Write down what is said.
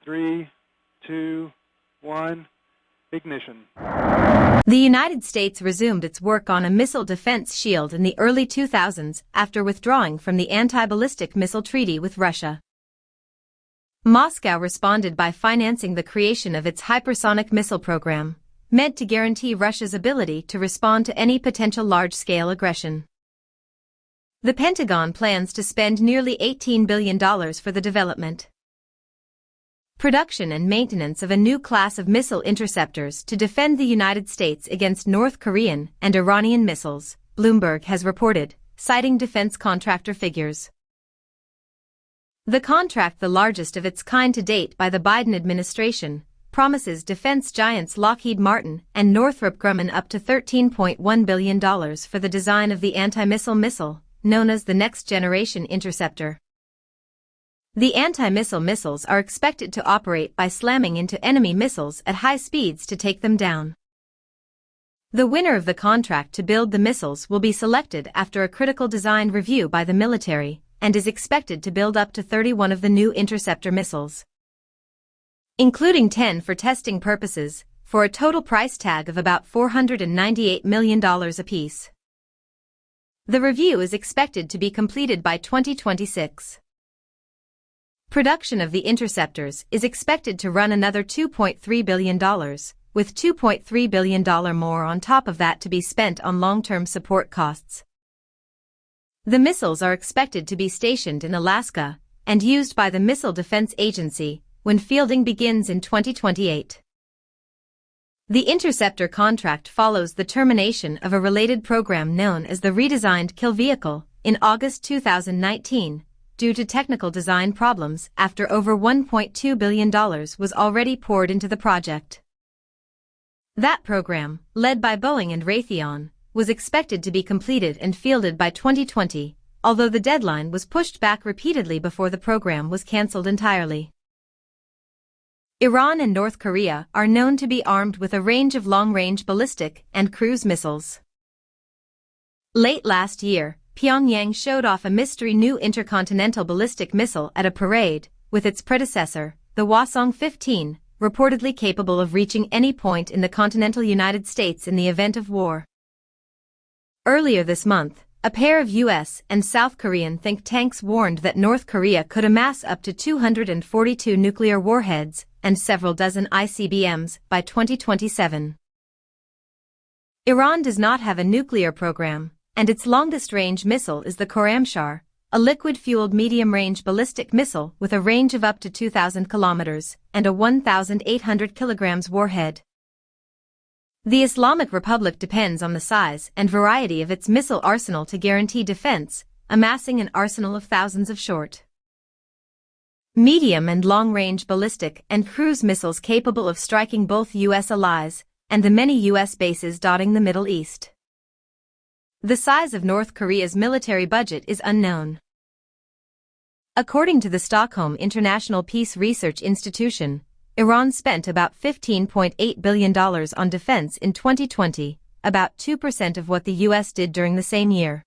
3, 2, 1, ignition. The United States resumed its work on a missile defense shield in the early 2000s after withdrawing from the anti-ballistic missile treaty with Russia. Moscow responded by financing the creation of its hypersonic missile program, meant to guarantee Russia's ability to respond to any potential large-scale aggression. The Pentagon plans to spend nearly $18 billion for the development, production and maintenance of a new class of missile interceptors to defend the United States against North Korean and Iranian missiles, Bloomberg has reported, citing defense contractor figures. The contract, the largest of its kind to date by the Biden administration, promises defense giants Lockheed Martin and Northrop Grumman up to $13.1 billion for the design of the anti-missile missile, known as the Next Generation Interceptor. The anti-missile missiles are expected to operate by slamming into enemy missiles at high speeds to take them down. The winner of the contract to build the missiles will be selected after a critical design review by the military and is expected to build up to 31 of the new interceptor missiles, including 10 for testing purposes, for a total price tag of about $498 million apiece. The review is expected to be completed by 2026. Production of the interceptors is expected to run another $2.3 billion, with $2.3 billion more on top of that to be spent on long-term support costs. The missiles are expected to be stationed in Alaska and used by the Missile Defense Agency when fielding begins in 2028. The interceptor contract follows the termination of a related program known as the redesigned kill vehicle in August 2019 due to technical design problems after over $1.2 billion was already poured into the project. That program, led by Boeing and Raytheon, was expected to be completed and fielded by 2020, although the deadline was pushed back repeatedly before the program was cancelled entirely. Iran and North Korea are known to be armed with a range of long-range ballistic and cruise missiles. Late last year, Pyongyang showed off a mystery new intercontinental ballistic missile at a parade, with its predecessor, the Hwasong-15, reportedly capable of reaching any point in the continental United States in the event of war. Earlier this month, a pair of U.S. and South Korean think tanks warned that North Korea could amass up to 242 nuclear warheads and several dozen ICBMs by 2027. Iran does not have a nuclear program, and its longest-range missile is the Khorramshahr, a liquid-fueled medium-range ballistic missile with a range of up to 2,000 kilometers and a 1,800 kilograms warhead. The Islamic Republic depends on the size and variety of its missile arsenal to guarantee defense, amassing an arsenal of thousands of short, medium and long-range ballistic and cruise missiles capable of striking both U.S. allies and the many U.S. bases dotting the Middle East. The size of North Korea's military budget is unknown. According to the Stockholm International Peace Research Institution, Iran spent about $15.8 billion on defense in 2020, about 2% of what the U.S. did during the same year.